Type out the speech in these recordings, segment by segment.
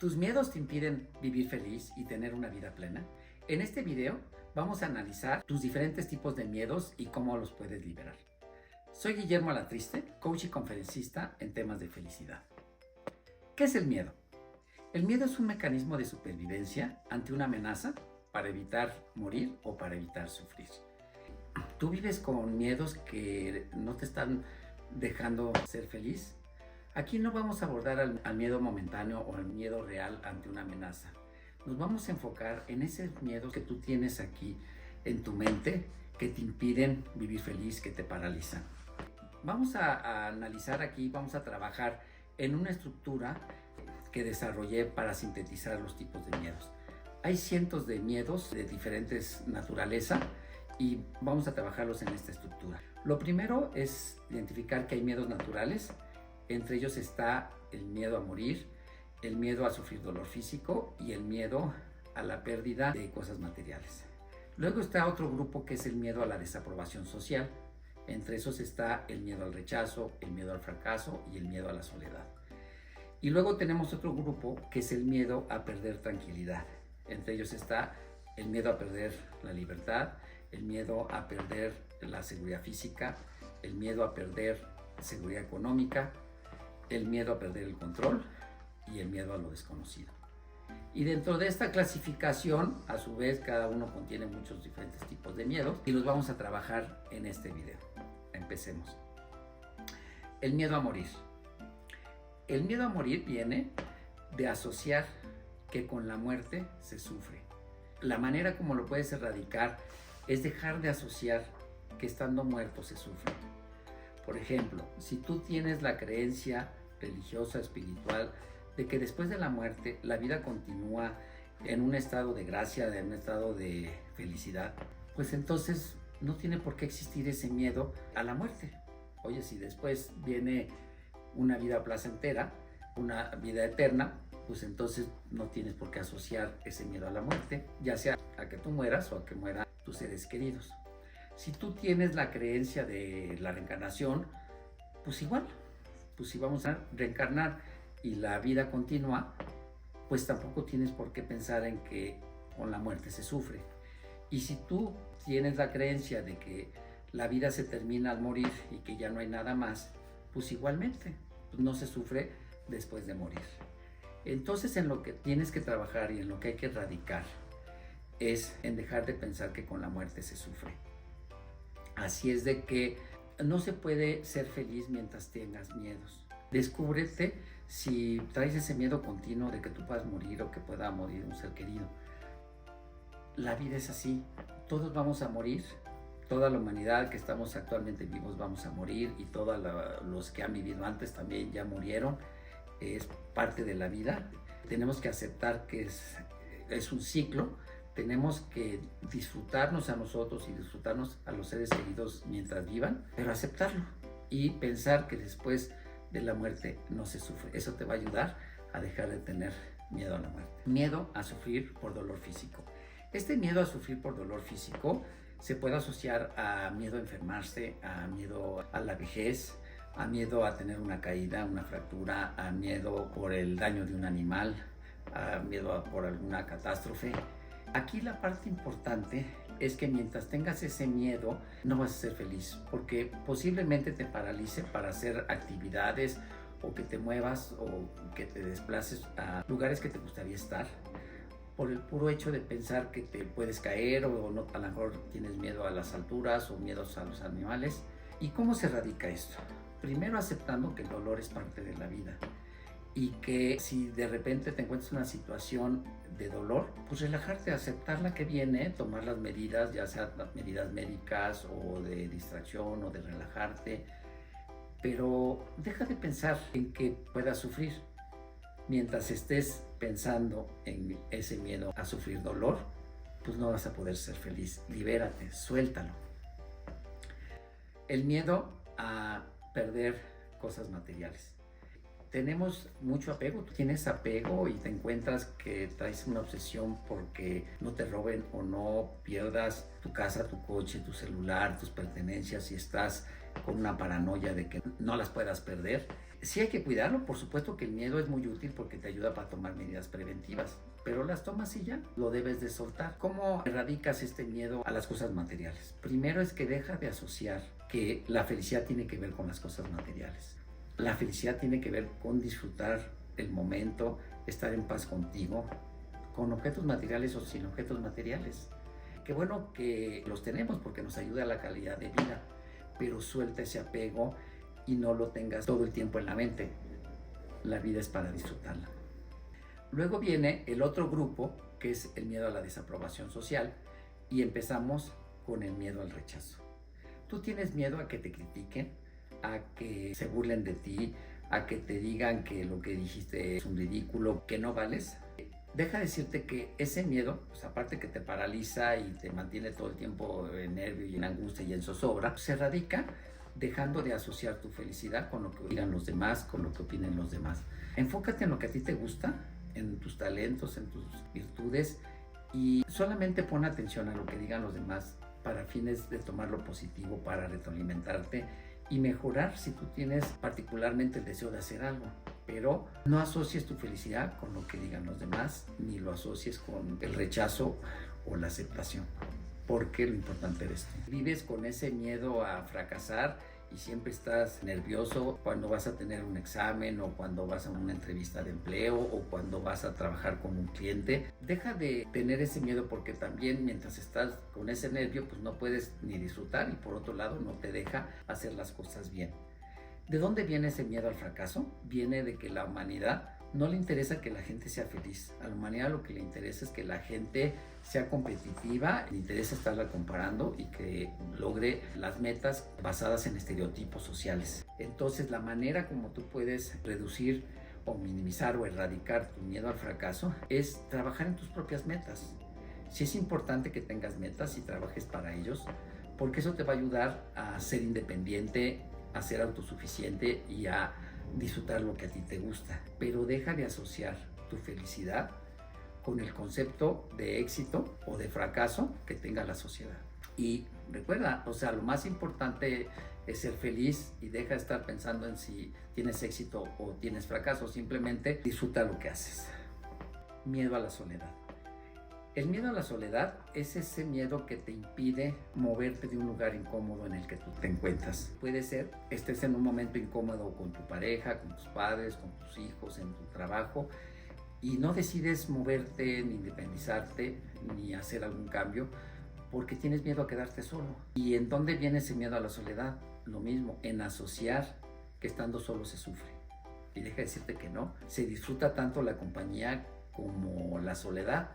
¿Tus miedos te impiden vivir feliz y tener una vida plena? En este video vamos a analizar tus diferentes tipos de miedos y cómo los puedes liberar. Soy Guillermo Alatriste, coach y conferencista en temas de felicidad. ¿Qué es el miedo? El miedo es un mecanismo de supervivencia ante una amenaza para evitar morir o para evitar sufrir. ¿Tú vives con miedos que no te están dejando ser feliz? Aquí no vamos a abordar al miedo momentáneo o al miedo real ante una amenaza. Nos vamos a enfocar en esos miedos que tú tienes aquí en tu mente que te impiden vivir feliz, que te paralizan. Vamos a analizar aquí, vamos a trabajar en una estructura que desarrollé para sintetizar los tipos de miedos. Hay cientos de miedos de diferentes naturaleza y vamos a trabajarlos en esta estructura. Lo primero es identificar que hay miedos naturales. Entre ellos está el miedo a morir, el miedo a sufrir dolor físico y el miedo a la pérdida de cosas materiales. Luego está otro grupo que es el miedo a la desaprobación social. Entre esos está el miedo al rechazo, el miedo al fracaso y el miedo a la soledad. Y luego tenemos otro grupo que es el miedo a perder tranquilidad. Entre ellos está el miedo a perder la libertad, el miedo a perder la seguridad física, el miedo a perder seguridad económica, el miedo a perder el control y el miedo a lo desconocido. Y dentro de esta clasificación, a su vez, cada uno contiene muchos diferentes tipos de miedos y los vamos a trabajar en este video. Empecemos. El miedo a morir. El miedo a morir viene de asociar que con la muerte se sufre. La manera como lo puedes erradicar es dejar de asociar que estando muerto se sufre. Por ejemplo, si tú tienes la creencia religiosa, espiritual, de que después de la muerte la vida continúa en un estado de gracia, en un estado de felicidad, pues entonces no tiene por qué existir ese miedo a la muerte. Oye, si después viene una vida placentera, una vida eterna, pues entonces no tienes por qué asociar ese miedo a la muerte, ya sea a que tú mueras o a que mueran tus seres queridos. Si tú tienes la creencia de la reencarnación, pues igual, pues si vamos a reencarnar y la vida continúa, pues tampoco tienes por qué pensar en que con la muerte se sufre. Y si tú tienes la creencia de que la vida se termina al morir y que ya no hay nada más, pues igualmente, pues no se sufre después de morir. Entonces en lo que tienes que trabajar y en lo que hay que erradicar es en dejar de pensar que con la muerte se sufre. Así es de que no se puede ser feliz mientras tengas miedos. Descúbrete si traes ese miedo continuo de que tú puedas morir o que pueda morir un ser querido. La vida es así, todos vamos a morir, toda la humanidad que estamos actualmente vivos vamos a morir y todos los que han vivido antes también ya murieron. Es parte de la vida. Tenemos que aceptar que es un ciclo. Tenemos que disfrutarnos a nosotros y disfrutarnos a los seres queridos mientras vivan, pero aceptarlo y pensar que después de la muerte no se sufre. Eso te va a ayudar a dejar de tener miedo a la muerte. Miedo a sufrir por dolor físico. Este miedo a sufrir por dolor físico se puede asociar a miedo a enfermarse, a miedo a la vejez, a miedo a tener una caída, una fractura, a miedo por el daño de un animal, a miedo por alguna catástrofe. Aquí la parte importante es que mientras tengas ese miedo no vas a ser feliz, porque posiblemente te paralice para hacer actividades o que te muevas o que te desplaces a lugares que te gustaría estar por el puro hecho de pensar que te puedes caer o no, a lo mejor tienes miedo a las alturas o miedos a los animales. ¿Y cómo se erradica esto? Primero aceptando que el dolor es parte de la vida y que si de repente te encuentras en una situación de dolor, pues relajarte, aceptar la que viene, tomar las medidas, ya sean las medidas médicas o de distracción o de relajarte, pero deja de pensar en que puedas sufrir. Mientras estés pensando en ese miedo a sufrir dolor, pues no vas a poder ser feliz. Libérate, suéltalo. El miedo a perder cosas materiales. Tenemos mucho apego, tú tienes apego y te encuentras que traes una obsesión porque no te roben o no pierdas tu casa, tu coche, tu celular, tus pertenencias y estás con una paranoia de que no las puedas perder. Sí hay que cuidarlo, por supuesto que el miedo es muy útil porque te ayuda para tomar medidas preventivas, pero las tomas y ya, lo debes de soltar. ¿Cómo erradicas este miedo a las cosas materiales? Primero es que deja de asociar que la felicidad tiene que ver con las cosas materiales. La felicidad tiene que ver con disfrutar el momento, estar en paz contigo, con objetos materiales o sin objetos materiales. Qué bueno que los tenemos porque nos ayuda a la calidad de vida, pero suelta ese apego y no lo tengas todo el tiempo en la mente. La vida es para disfrutarla. Luego viene el otro grupo, que es el miedo a la desaprobación social, y empezamos con el miedo al rechazo. Tú tienes miedo a que te critiquen, a que se burlen de ti, a que te digan que lo que dijiste es un ridículo, que no vales. Deja decirte que ese miedo, pues aparte que te paraliza y te mantiene todo el tiempo en nervio y en angustia y en zozobra, se radica dejando de asociar tu felicidad con lo que digan los demás, con lo que opinen los demás. Enfócate en lo que a ti te gusta, en tus talentos, en tus virtudes, y solamente pon atención a lo que digan los demás para fines de tomar lo positivo, para retroalimentarte y mejorar si tú tienes particularmente el deseo de hacer algo. Pero no asocies tu felicidad con lo que digan los demás, ni lo asocies con el rechazo o la aceptación, porque lo importante eres tú. Vives con ese miedo a fracasar y siempre estás nervioso cuando vas a tener un examen o cuando vas a una entrevista de empleo o cuando vas a trabajar con un cliente. Deja de tener ese miedo porque también mientras estás con ese nervio pues no puedes ni disfrutar y por otro lado no te deja hacer las cosas bien. ¿De dónde viene ese miedo al fracaso? Viene de que la humanidad no le interesa que la gente sea feliz. A la humanidad lo que le interesa es que la gente sea competitiva, le interesa estarla comparando y que logre las metas basadas en estereotipos sociales. Entonces, la manera como tú puedes reducir o minimizar o erradicar tu miedo al fracaso es trabajar en tus propias metas. Sí es importante que tengas metas y trabajes para ellos, porque eso te va a ayudar a ser independiente, a ser autosuficiente y a disfrutar lo que a ti te gusta, pero deja de asociar tu felicidad con el concepto de éxito o de fracaso que tenga la sociedad. Y recuerda, o sea, lo más importante es ser feliz y deja de estar pensando en si tienes éxito o tienes fracaso, simplemente disfruta lo que haces. Miedo a la soledad. El miedo a la soledad es ese miedo que te impide moverte de un lugar incómodo en el que tú te encuentras. Puede ser que estés en un momento incómodo con tu pareja, con tus padres, con tus hijos, en tu trabajo y no decides moverte, ni independizarte, ni hacer algún cambio porque tienes miedo a quedarte solo. ¿Y en dónde viene ese miedo a la soledad? Lo mismo, en asociar que estando solo se sufre. Y deja de decirte que no, se disfruta tanto la compañía como la soledad.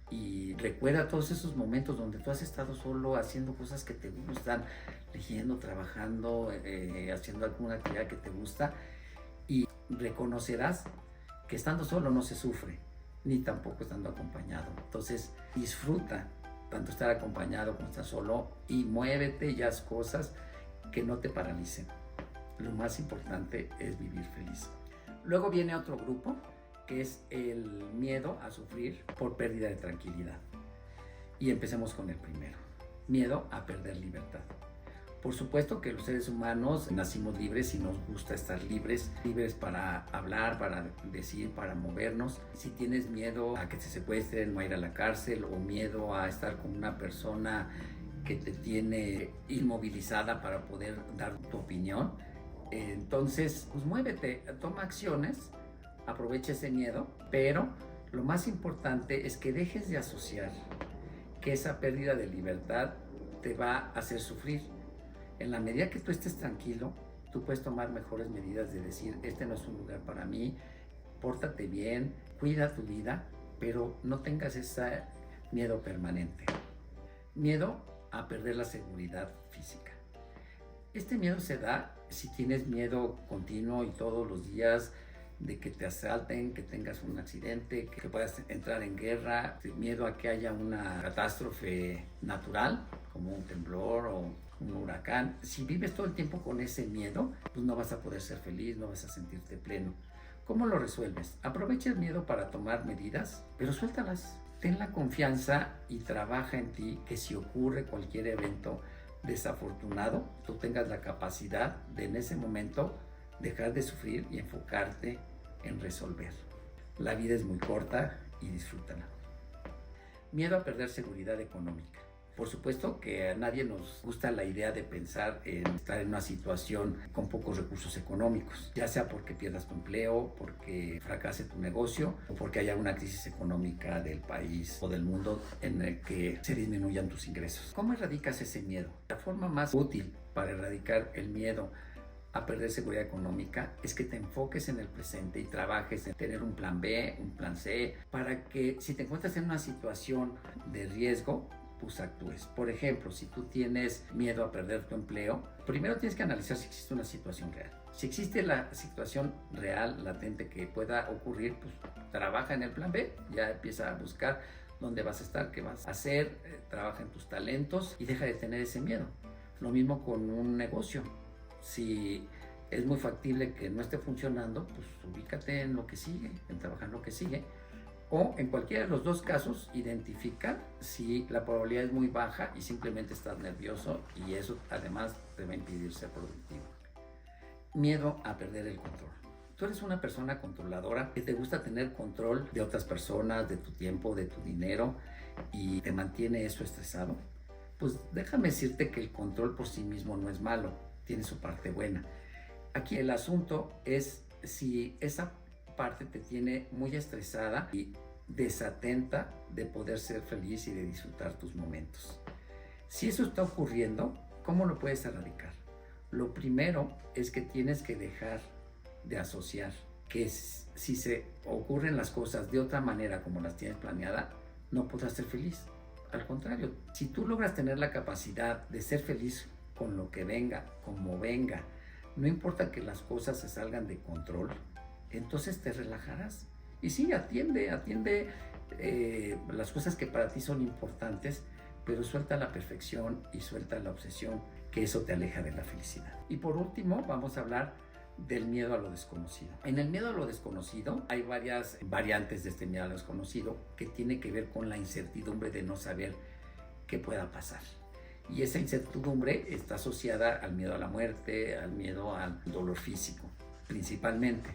Y recuerda todos esos momentos donde tú has estado solo haciendo cosas que te gustan, leyendo, trabajando, haciendo alguna actividad que te gusta y reconocerás que estando solo no se sufre, ni tampoco estando acompañado. Entonces disfruta tanto estar acompañado como estar solo y muévete y haz cosas que no te paralicen. Lo más importante es vivir feliz. Luego viene otro grupo, que es el miedo a sufrir por pérdida de tranquilidad. Y empecemos con el primero, miedo a perder libertad. Por supuesto que los seres humanos nacimos libres y nos gusta estar libres para hablar, para decir, para movernos. Si tienes miedo a que te secuestren o a ir a la cárcel o miedo a estar con una persona que te tiene inmovilizada para poder dar tu opinión, entonces pues muévete, toma acciones. Aprovecha ese miedo, pero lo más importante es que dejes de asociar que esa pérdida de libertad te va a hacer sufrir. En la medida que tú estés tranquilo, tú puedes tomar mejores medidas de decir, este no es un lugar para mí, pórtate bien, cuida tu vida, pero no tengas ese miedo permanente. Miedo a perder la seguridad física. Este miedo se da si tienes miedo continuo y todos los días de que te asalten, que tengas un accidente, que puedas entrar en guerra, miedo a que haya una catástrofe natural, como un temblor o un huracán. Si vives todo el tiempo con ese miedo, pues no vas a poder ser feliz, no vas a sentirte pleno. ¿Cómo lo resuelves? Aprovecha el miedo para tomar medidas, pero suéltalas. Ten la confianza y trabaja en ti que si ocurre cualquier evento desafortunado, tú tengas la capacidad de en ese momento dejar de sufrir y enfocarte en resolver. La vida es muy corta y disfrútala. Miedo a perder seguridad económica. Por supuesto que a nadie nos gusta la idea de pensar en estar en una situación con pocos recursos económicos, ya sea porque pierdas tu empleo, porque fracase tu negocio o porque haya una crisis económica del país o del mundo en el que se disminuyan tus ingresos. ¿Cómo erradicas ese miedo? La forma más útil para erradicar el miedo a perder seguridad económica es que te enfoques en el presente y trabajes en tener un plan B, un plan C, para que si te encuentras en una situación de riesgo, pues actúes. Por ejemplo, si tú tienes miedo a perder tu empleo, primero tienes que analizar si existe una situación real. Si existe la situación real, latente que pueda ocurrir, pues trabaja en el plan B, ya empieza a buscar dónde vas a estar, qué vas a hacer, trabaja en tus talentos y deja de tener ese miedo. Lo mismo con un negocio. Si es muy factible que no esté funcionando, pues ubícate en lo que sigue, en trabajar en lo que sigue. O en cualquiera de los dos casos, identifica si la probabilidad es muy baja y simplemente estás nervioso y eso además te va a impedir ser productivo. Miedo a perder el control. Tú eres una persona controladora que te gusta tener control de otras personas, de tu tiempo, de tu dinero y te mantiene eso estresado. Pues déjame decirte que el control por sí mismo no es malo, tiene su parte buena. Aquí el asunto es si esa parte te tiene muy estresada y desatenta de poder ser feliz y de disfrutar tus momentos. Si eso está ocurriendo, ¿cómo lo puedes erradicar? Lo primero es que tienes que dejar de asociar que si se ocurren las cosas de otra manera como las tienes planeada, no podrás ser feliz. Al contrario, si tú logras tener la capacidad de ser feliz con lo que venga, como venga, no importa que las cosas se salgan de control, entonces te relajarás. Y sí, atiende las cosas que para ti son importantes, pero suelta la perfección y suelta la obsesión, que eso te aleja de la felicidad. Y por último, vamos a hablar del miedo a lo desconocido. En el miedo a lo desconocido hay varias variantes de este miedo a lo desconocido que tiene que ver con la incertidumbre de no saber qué pueda pasar. Y esa incertidumbre está asociada al miedo a la muerte, al miedo al dolor físico, principalmente.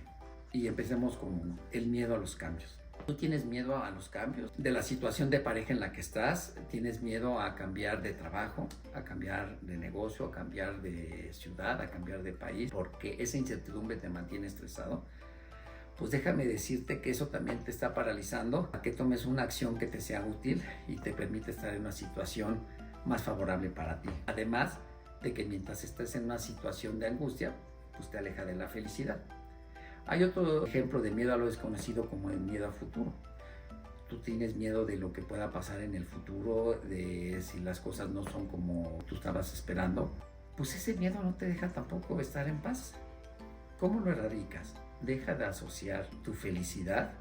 Y empecemos con el miedo a los cambios. ¿Tú tienes miedo a los cambios? De la situación de pareja en la que estás, ¿tienes miedo a cambiar de trabajo, a cambiar de negocio, a cambiar de ciudad, a cambiar de país? Porque esa incertidumbre te mantiene estresado. Pues déjame decirte que eso también te está paralizando a que tomes una acción que te sea útil y te permite estar en una situación más favorable para ti. Además de que mientras estés en una situación de angustia, pues te aleja de la felicidad. Hay otro ejemplo de miedo a lo desconocido como el miedo al futuro. Tú tienes miedo de lo que pueda pasar en el futuro, de si las cosas no son como tú estabas esperando. Pues ese miedo no te deja tampoco estar en paz. ¿Cómo lo erradicas? Deja de asociar tu felicidad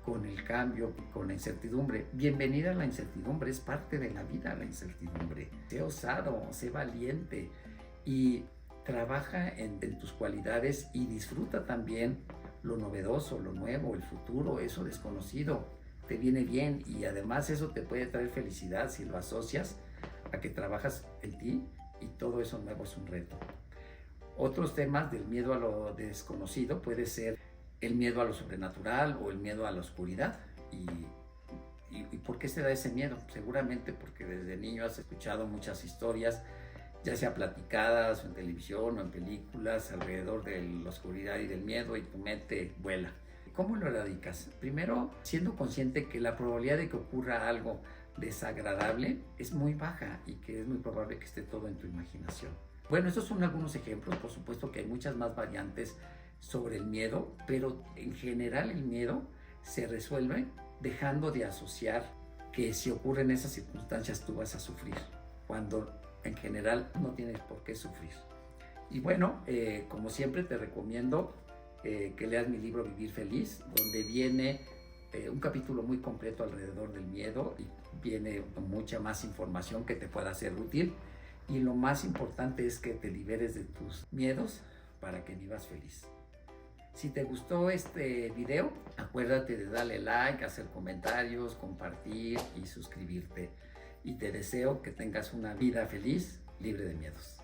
con el cambio, con la incertidumbre. Bienvenida a la incertidumbre, es parte de la vida la incertidumbre. Sé osado, sé valiente y trabaja en tus cualidades y disfruta también lo novedoso, lo nuevo, el futuro, eso desconocido. Te viene bien y además eso te puede traer felicidad si lo asocias a que trabajas en ti y todo eso nuevo es un reto. Otros temas del miedo a lo desconocido puede ser el miedo a lo sobrenatural o el miedo a la oscuridad. ¿Y por qué se da ese miedo? Seguramente porque desde niño has escuchado muchas historias, ya sea platicadas o en televisión o en películas, alrededor de la oscuridad y del miedo y tu mente vuela. ¿Cómo lo erradicas? Primero, siendo consciente que la probabilidad de que ocurra algo desagradable es muy baja y que es muy probable que esté todo en tu imaginación. Bueno, estos son algunos ejemplos, por supuesto que hay muchas más variantes sobre el miedo, pero en general el miedo se resuelve dejando de asociar que si ocurren esas circunstancias tú vas a sufrir, cuando en general no tienes por qué sufrir. Y bueno, como siempre te recomiendo que leas mi libro Vivir Feliz, donde viene un capítulo muy completo alrededor del miedo y viene mucha más información que te pueda ser útil. Y lo más importante es que te liberes de tus miedos para que vivas feliz. Si te gustó este video, acuérdate de darle like, hacer comentarios, compartir y suscribirte. Y te deseo que tengas una vida feliz, libre de miedos.